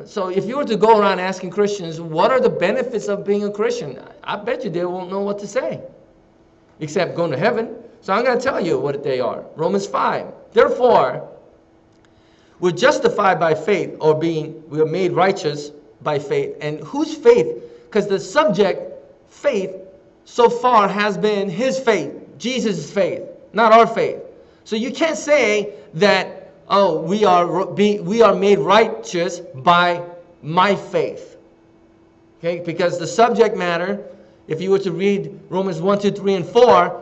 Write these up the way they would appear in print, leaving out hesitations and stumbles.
So if you were to go around asking Christians, what are the benefits of being a Christian? I bet you they won't know what to say, except going to heaven. So I'm going to tell you what they are. Romans 5. Therefore, we're justified by faith, or we are made righteous by faith. And whose faith? Because the subject, faith, so far has been his faith, Jesus' faith, not our faith. So you can't say that, oh, we are made righteous by my faith. Okay? Because the subject matter, if you were to read Romans 1, 2, 3, and 4,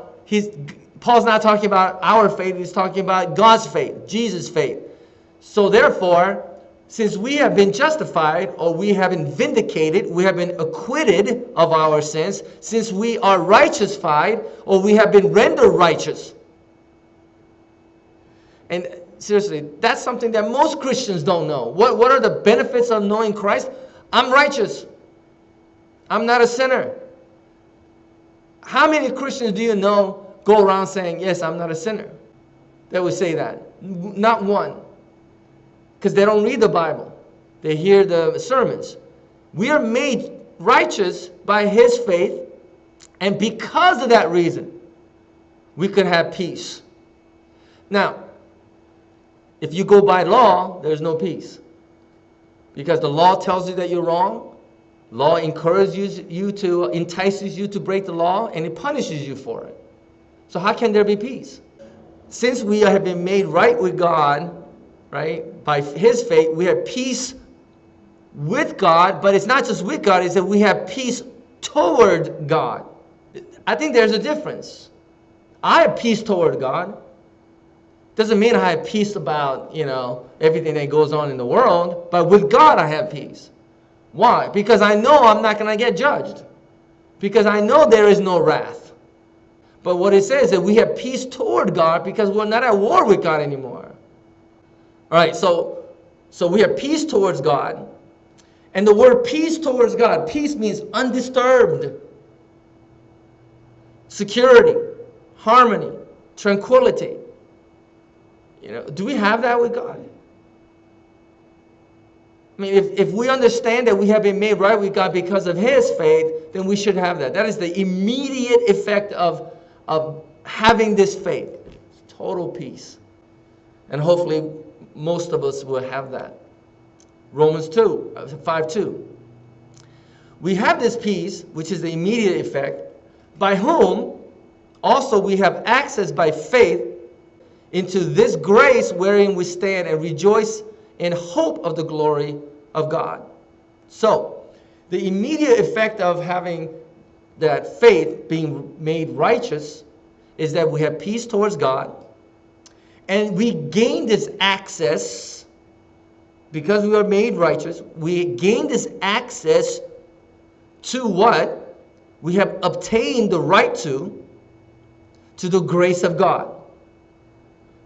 Paul's not talking about our faith, he's talking about God's faith, Jesus' faith. So therefore, since we have been justified, or we have been vindicated, we have been acquitted of our sins, since we are righteousified, or we have been rendered righteous. And seriously, that's something that most Christians don't know. What are the benefits of knowing Christ? I'm righteous. I'm not a sinner. How many Christians do you know go around saying, yes, I'm not a sinner? They would say that. Not one. Because they don't read the Bible. They hear the sermons. We are made righteous by his faith. And because of that reason, we can have peace. Now, if you go by law, there's no peace. Because the law tells you that you're wrong. Law entices you to break the law, and it punishes you for it. So how can there be peace? Since we have been made right with God, right, by his faith, we have peace with God, but it's not just with God, it's that we have peace toward God. I think there's a difference. I have peace toward God. Doesn't mean I have peace about, everything that goes on in the world, but with God I have peace. Why? Because I know I'm not going to get judged. Because I know there is no wrath. But what it says is that we have peace toward God because we're not at war with God anymore. All right, so we have peace towards God. And the word peace towards God, peace means undisturbed, security, harmony, tranquility. Do we have that with God? I mean, if we understand that we have been made right with God because of his faith, then we should have that. That is the immediate effect of having this faith. Total peace. And hopefully most of us will have that. Romans 5:2. We have this peace, which is the immediate effect, by whom also we have access by faith into this grace wherein we stand and rejoice in hope of the glory of God. So, the immediate effect of having that faith being made righteous is that we have peace towards God, and we gain this access because we are made righteous. We gain this access to what we have obtained the right to the grace of God.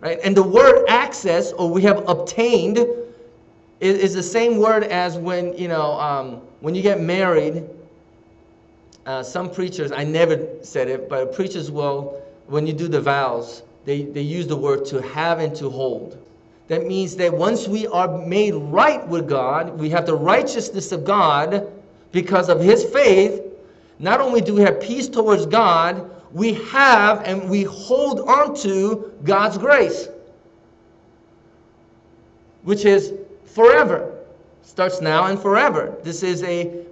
Right? And the word access, or we have obtained, is the same word as when you get married. Some preachers, I never said it, but preachers will, when you do the vows, they use the word to have and to hold. That means that once we are made right with God, we have the righteousness of God because of his faith. Not only do we have peace towards God, we have and we hold on to God's grace, which is forever. Starts now and forever. This is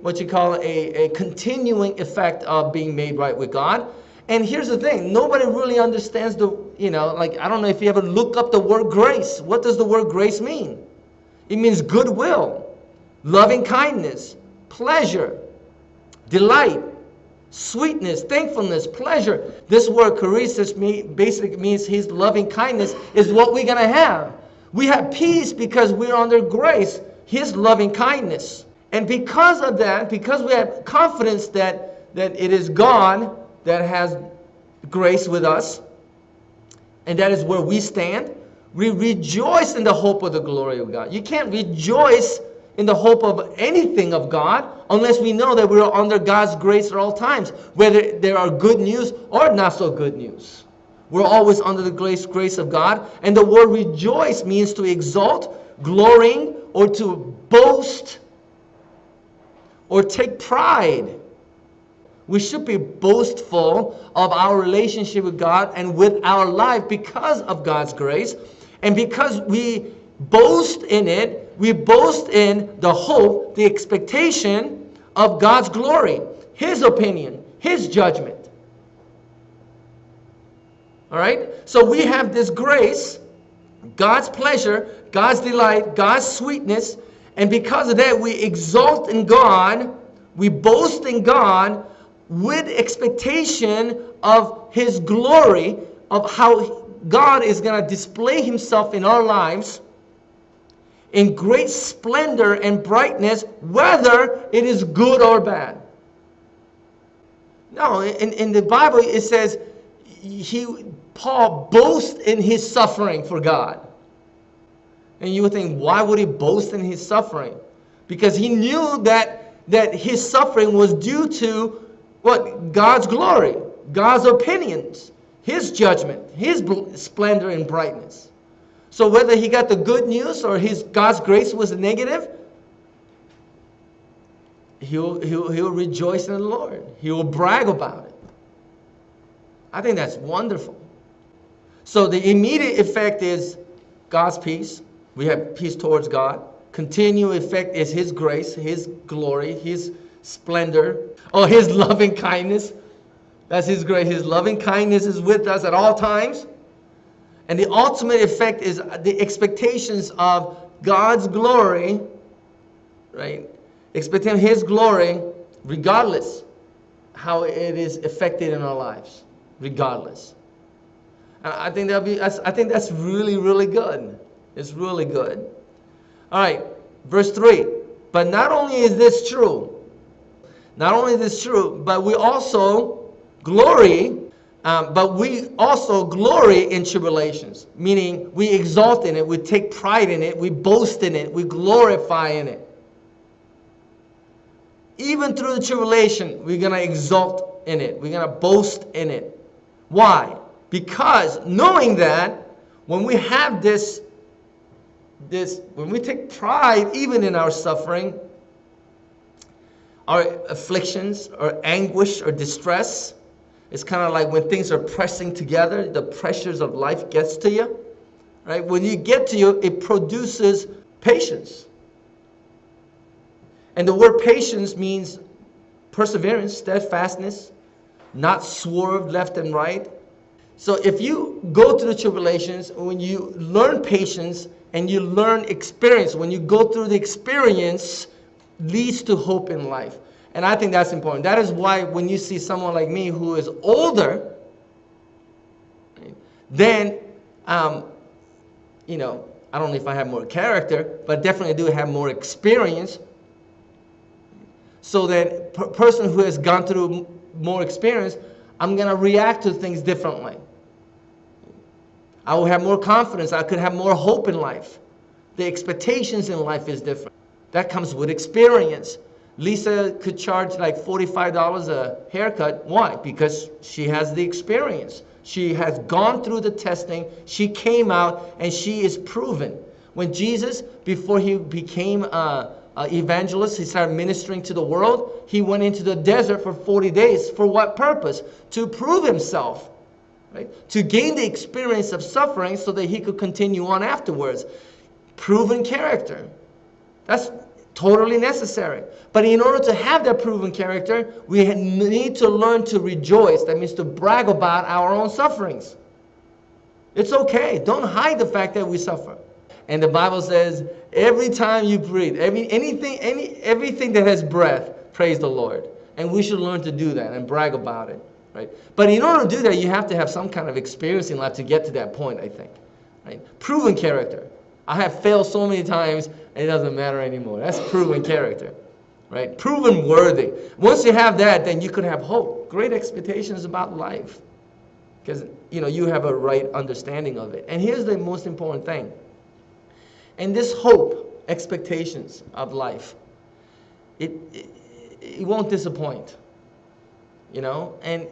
what you call a continuing effect of being made right with God. And here's the thing, nobody really understands I don't know if you ever look up the word grace. What does the word grace mean? It means goodwill, loving kindness, pleasure, delight, sweetness, thankfulness, pleasure. This word charisma basically means his loving kindness is what we're going to have. We have peace because we're under grace, his loving kindness. And because of that, because we have confidence that it is God that has grace with us, and that is where we stand, we rejoice in the hope of the glory of God. You can't rejoice in the hope of anything of God unless we know that we are under God's grace at all times, whether there are good news or not so good news. We're always under the grace of God. And the word rejoice means to exalt, glorying, or to boast or take pride. We should be boastful of our relationship with God and with our life because of God's grace. And because we boast in it, we boast in the hope, the expectation of God's glory, His opinion, His judgment. All right? So we have this grace, God's pleasure, God's delight, God's sweetness, and because of that we exalt in God, we boast in God with expectation of His glory, of how God is going to display Himself in our lives in great splendor and brightness, whether it is good or bad. No, in the Bible it says Paul boasts in his suffering for God. And you would think, why would he boast in his suffering? Because he knew that his suffering was due to what? God's glory, God's opinions, His judgment, His splendor and brightness. So whether he got the good news or God's grace was negative, he'll rejoice in the Lord. He will brag about it. I think that's wonderful. So the immediate effect is God's peace. We have peace towards God. Continual effect is His grace, His glory, His splendor, or His loving kindness. That's His grace. His loving kindness is with us at all times. And the ultimate effect is the expectations of God's glory, right? Expecting His glory regardless how it is affected in our lives. Regardless. I think that's really, really good. It's really good. All right, verse 3. But not only is this true, but we also glory in tribulations. Meaning we exalt in it, we take pride in it, we boast in it, we glorify in it. Even through the tribulation, we're going to exalt in it. We're going to boast in it. Why? Because knowing that when we have when we take pride even in our suffering, our afflictions, or anguish, or distress, it's kind of like when things are pressing together, the pressures of life gets to you, right? When you get to you, it produces patience. And the word patience means perseverance, steadfastness, not swerved left and right. So if you go through the tribulations, when you learn patience and you learn experience, when you go through the experience, leads to hope in life. And I think that's important. That is why when you see someone like me who is older, then, you know, I don't know if I have more character, but definitely do have more experience. So that person who has gone through more experience, I'm going to react to things differently. I will have more confidence. I could have more hope in life. The expectations in life is different. That comes with experience. Lisa could charge like $45 a haircut. Why? Because she has the experience. She has gone through the testing. She came out and she is proven. When Jesus, before he became an evangelist, he started ministering to the world, he went into the desert for 40 days. For what purpose? To prove himself. Right? To gain the experience of suffering so that he could continue on afterwards. Proven character. That's totally necessary. But in order to have that proven character, we need to learn to rejoice. That means to brag about our own sufferings. It's okay. Don't hide the fact that we suffer. And the Bible says, every time you breathe, everything that has breath, praise the Lord. And we should learn to do that and brag about it. Right? But in order to do that, you have to have some kind of experience in life to get to that point, I think. Right? Proven character. I have failed so many times, it doesn't matter anymore. That's proven character. Right? Proven worthy. Once you have that, then you could have hope. Great expectations about life. Because, you know, you have a right understanding of it. And here's the most important thing. And this hope, expectations of life, it won't disappoint. You know? And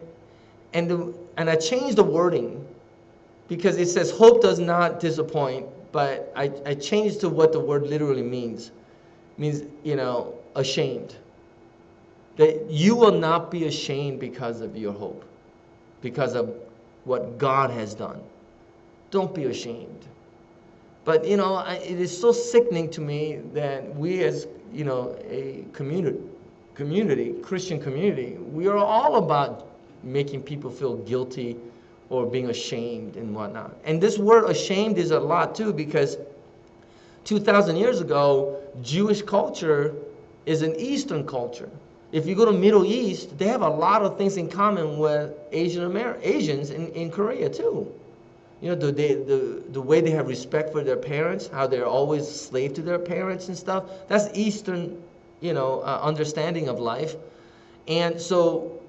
I changed the wording because it says hope does not disappoint, but I changed to what the word literally means. means, ashamed. That you will not be ashamed because of your hope, because of what God has done. Don't be ashamed. But, it is so sickening to me that we as, a community, Christian community, we are all about making people feel guilty or being ashamed and whatnot. And this word ashamed is a lot too, because 2,000 years ago, Jewish culture is an Eastern culture. If you go to Middle East, they have a lot of things in common with Asians in Korea too. The way they have respect for their parents, how they're always slave to their parents and stuff. That's Eastern, understanding of life. And so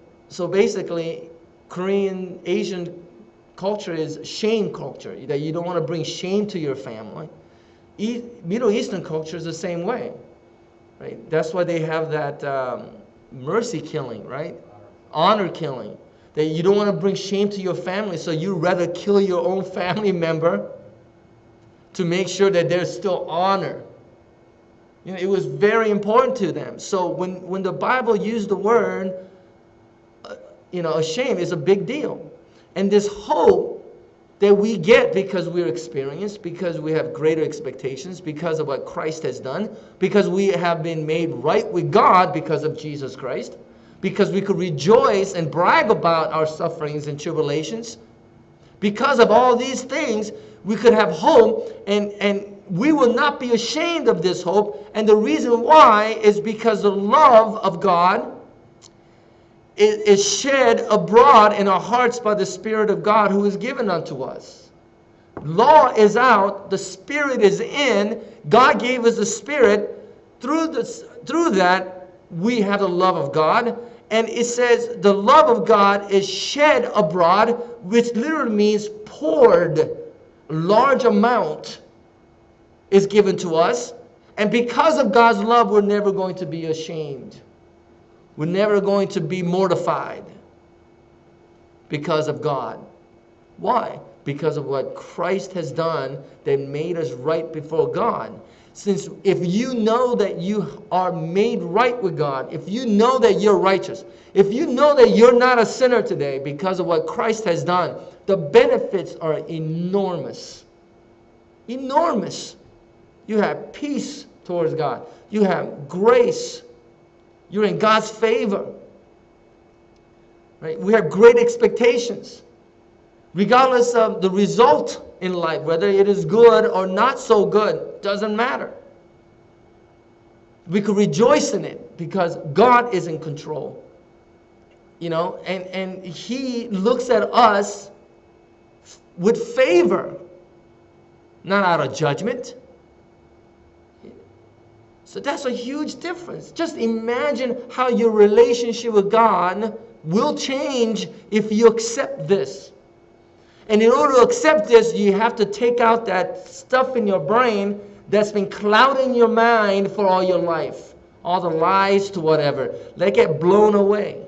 basically, Korean, Asian culture is shame culture, that you don't want to bring shame to your family. Middle Eastern culture is the same way, right? That's why they have that mercy killing, right? Honor killing. That you don't want to bring shame to your family, so you'd rather kill your own family member to make sure that there's still honor. It was very important to them. So when the Bible used the word, ashamed, is a big deal. And this hope that we get because we're experienced, because we have greater expectations, because of what Christ has done, because we have been made right with God because of Jesus Christ, because we could rejoice and brag about our sufferings and tribulations. Because of all these things, we could have hope, and we will not be ashamed of this hope. And the reason why is because the love of God is shed abroad in our hearts by the Spirit of God who is given unto us. Law is out, the Spirit is in. God gave us the Spirit. Through that, we have the love of God. And it says the love of God is shed abroad, which literally means poured. A large amount is given to us. And because of God's love, we're never going to be ashamed. We're never going to be mortified because of God. Why? Because of what Christ has done that made us right before God. Since if you know that you are made right with God, if you know that you're righteous, if you know that you're not a sinner today because of what Christ has done, the benefits are enormous. Enormous. You have peace towards God. You have grace. You're in God's favor. Right? We have great expectations. Regardless of the result in life, whether it is good or not so good, doesn't matter. We could rejoice in it because God is in control. And He looks at us with favor, not out of judgment. So that's a huge difference. Just imagine how your relationship with God will change if you accept this. And in order to accept this, you have to take out that stuff in your brain that's been clouding your mind for all your life. All the lies to whatever. Let it get blown away.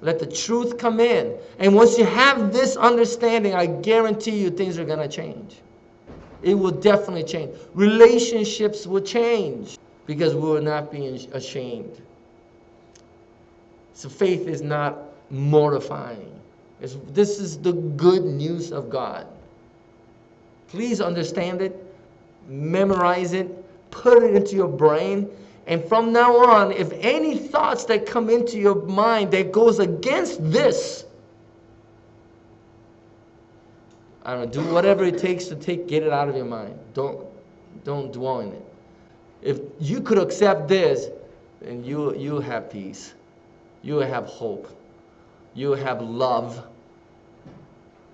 Let the truth come in. And once you have this understanding, I guarantee you things are going to change. It will definitely change. Relationships will change because we will not be ashamed. So faith is not mortifying. This is the good news of God. Please understand it, memorize it, put it into your brain, and from now on, if any thoughts that come into your mind that goes against this, I don't know, do whatever it takes to get it out of your mind. Don't dwell in it. If you could accept this, then you have peace. You have hope. You have love.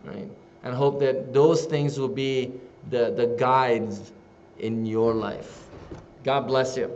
Right? And hope that those things will be the guides in your life. God bless you.